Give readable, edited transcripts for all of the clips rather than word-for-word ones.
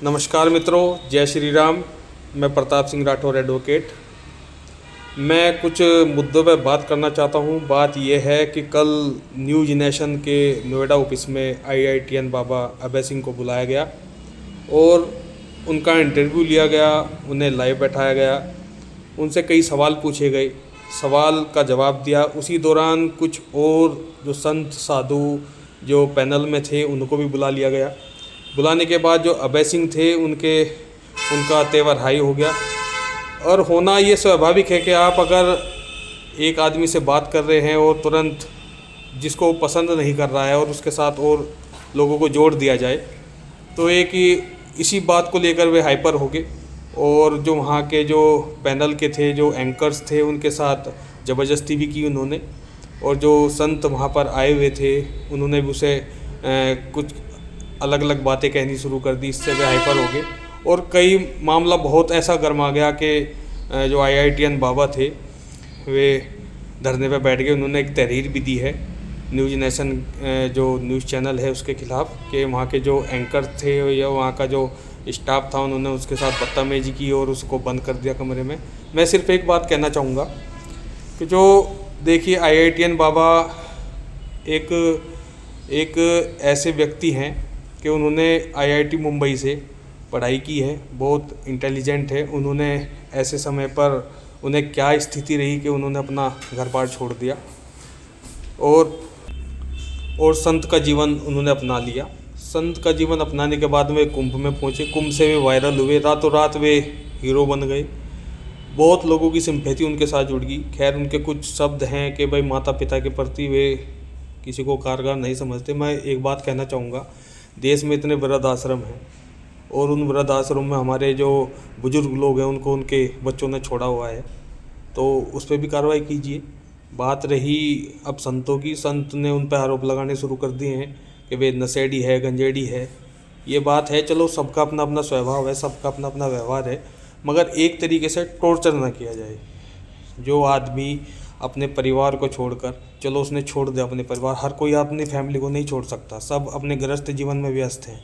नमस्कार मित्रों, जय श्री राम। मैं प्रताप सिंह राठौर एडवोकेट। मैं कुछ मुद्दों पर बात करना चाहता हूँ। बात यह है कि कल न्यूज नेशन के नोएडा ऑफिस में आईआईटीएन बाबा अभय सिंह को बुलाया गया और उनका इंटरव्यू लिया गया, उन्हें लाइव बैठाया गया, उनसे कई सवाल पूछे गए, सवाल का जवाब दिया। उसी दौरान कुछ और जो संत साधु जो पैनल में थे उनको भी बुला लिया गया। बुलाने के बाद जो अभय सिंह थे उनका तेवर हाई हो गया। और होना ये स्वाभाविक है कि आप अगर एक आदमी से बात कर रहे हैं और तुरंत जिसको पसंद नहीं कर रहा है और उसके साथ और लोगों को जोड़ दिया जाए, तो एक ही इसी बात को लेकर वे हाइपर हो गए और जो वहाँ के जो पैनल के थे, जो एंकर्स थे, उनके साथ ज़बरदस्ती भी की उन्होंने। और जो संत वहाँ पर आए हुए थे उन्होंने भी उसे कुछ अलग अलग बातें कहनी शुरू कर दी। इससे वे हाइपर हो गए और कई मामला बहुत ऐसा गर्मा गया कि जो आईआईटीएन बाबा थे वे धरने पर बैठ गए। उन्होंने एक तहरीर भी दी है न्यूज नेशन जो न्यूज़ चैनल है उसके ख़िलाफ़ कि वहाँ के जो एंकर थे या वहाँ का जो स्टाफ था उन्होंने उसके साथ बदतमीजी की और उसको बंद कर दिया कमरे में। मैं सिर्फ एक बात कहना चाहूँगा कि जो देखिए, आईआईटीएन बाबा एक ऐसे व्यक्ति हैं कि उन्होंने आईआईटी मुंबई से पढ़ाई की है, बहुत इंटेलिजेंट है। उन्होंने ऐसे समय पर उन्हें क्या स्थिति रही कि उन्होंने अपना घर बार छोड़ दिया और संत का जीवन उन्होंने अपना लिया। संत का जीवन अपनाने के बाद वे कुंभ में पहुँचे, कुंभ से वे वायरल हुए, रातों रात वे हीरो बन गए। बहुत लोगों की सिंपैथी उनके साथ जुड़ गई। खैर, उनके कुछ शब्द हैं कि भाई माता पिता के प्रति वे किसी को कारगर नहीं समझते। मैं एक बात कहना चाहूँगा, देश में इतने वृद्ध आश्रम हैं और उन वृद्ध आश्रम में हमारे जो बुजुर्ग लोग हैं उनको उनके बच्चों ने छोड़ा हुआ है, तो उस पर भी कार्रवाई कीजिए। बात रही अब संतों की, संत ने उन पर आरोप लगाने शुरू कर दिए हैं कि वे नशेड़ी है, गंजेड़ी है। ये बात है, चलो सबका अपना अपना स्वभाव है, सबका अपना अपना व्यवहार है, मगर एक तरीके से टॉर्चर ना किया जाए। जो आदमी अपने परिवार को छोड़कर, चलो उसने छोड़ दिया अपने परिवार, हर कोई अपनी फैमिली को नहीं छोड़ सकता, सब अपने गृहस्थ जीवन में व्यस्त हैं।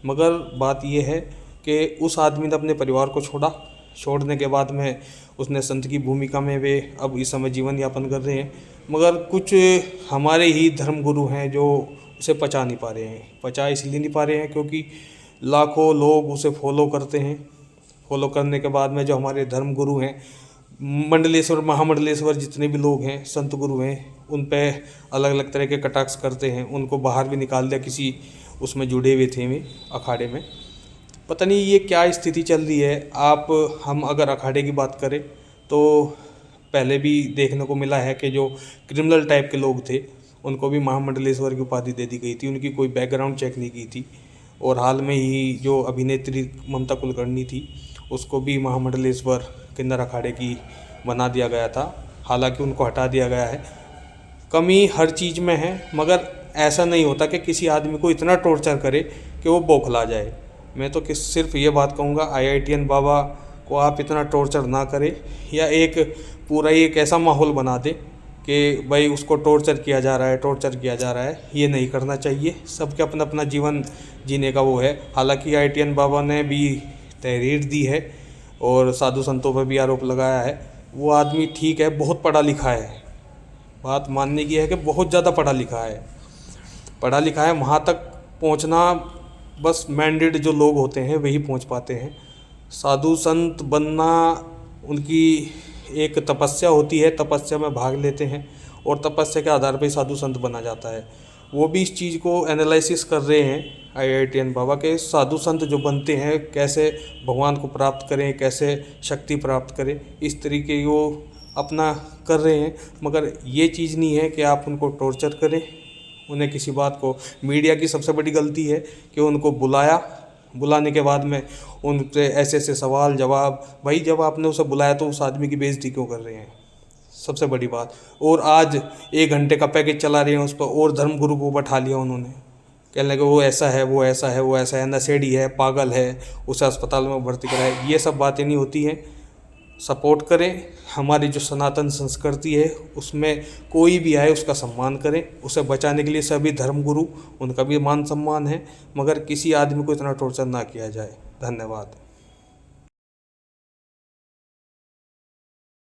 मगर बात यह है कि उस आदमी ने अपने परिवार को छोड़ने के बाद में उसने संत की भूमिका में वे अब इस समय जीवन यापन कर रहे हैं। मगर कुछ हमारे ही धर्मगुरु हैं जो उसे पचा नहीं पा रहे हैं। पचा इसलिए नहीं पा रहे हैं क्योंकि लाखों लोग उसे फॉलो करते हैं। फॉलो करने के बाद में जो हमारे धर्मगुरु हैं, मंडलेश्वर, महामंडलेश्वर, जितने भी लोग हैं, संत गुरु हैं, उन पे अलग अलग तरह के कटाक्ष करते हैं। उनको बाहर भी निकाल दिया, किसी उसमें जुड़े हुए थे वे अखाड़े में। पता नहीं ये क्या स्थिति चल रही है। हम अगर अखाड़े की बात करें तो पहले भी देखने को मिला है कि जो क्रिमिनल टाइप के लोग थे उनको भी महामंडलेश्वर की उपाधि दे दी गई थी, उनकी कोई बैकग्राउंड चेक नहीं की थी। और हाल में ही जो अभिनेत्री ममता कुलकर्णी थी उसको भी महामंडलेश्वर किन्नर अखाड़े की बना दिया गया था, हालांकि उनको हटा दिया गया है। कमी हर चीज़ में है, मगर ऐसा नहीं होता कि किसी आदमी को इतना टॉर्चर करे कि वो बौखला जाए। मैं तो सिर्फ ये बात कहूँगा, आईआईटीएन बाबा को आप इतना टॉर्चर ना करें, या एक पूरा ही एक ऐसा माहौल बना दें कि भाई उसको टॉर्चर किया जा रहा है। ये नहीं करना चाहिए। सबके अपना अपना जीवन जीने का वो है। हालांकि आईआईटीएन बाबा ने भी तहरीर दी है और साधु संतों पर भी आरोप लगाया है। वो आदमी ठीक है, बहुत पढ़ा लिखा है, बात मानने की है कि बहुत ज़्यादा पढ़ा लिखा है। वहाँ तक पहुँचना बस मैंडेट जो लोग होते हैं वही पहुँच पाते हैं। साधु संत बनना उनकी एक तपस्या होती है, तपस्या में भाग लेते हैं और तपस्या के आधार पर साधु संत बना जाता है। वो भी इस चीज़ को एनालिसिस कर रहे हैं आईआईटीएन बाबा के, साधु संत जो बनते हैं कैसे भगवान को प्राप्त करें, कैसे शक्ति प्राप्त करें, इस तरीके वो अपना कर रहे हैं। मगर ये चीज़ नहीं है कि आप उनको टॉर्चर करें, उन्हें किसी बात को। मीडिया की सबसे बड़ी गलती है कि उनको बुलाने के बाद में उनसे ऐसे ऐसे सवाल जवाब। भाई जब आपने उसे बुलाया तो उस आदमी की बेइज्जती क्यों कर रहे हैं, सबसे बड़ी बात। और आज 1 घंटे का पैकेज चला रहे हैं उस पर, और धर्मगुरु को बैठा लिया उन्होंने, कहने लगे वो ऐसा है, नशेड़ी है, पागल है, उसे अस्पताल में भर्ती कराए। ये सब बातें नहीं होती हैं। सपोर्ट करें, हमारी जो सनातन संस्कृति है उसमें कोई भी आए उसका सम्मान करें। उसे बचाने के लिए सभी धर्मगुरु, उनका भी मान सम्मान है, मगर किसी आदमी को इतना टॉर्चर ना किया जाए। धन्यवाद।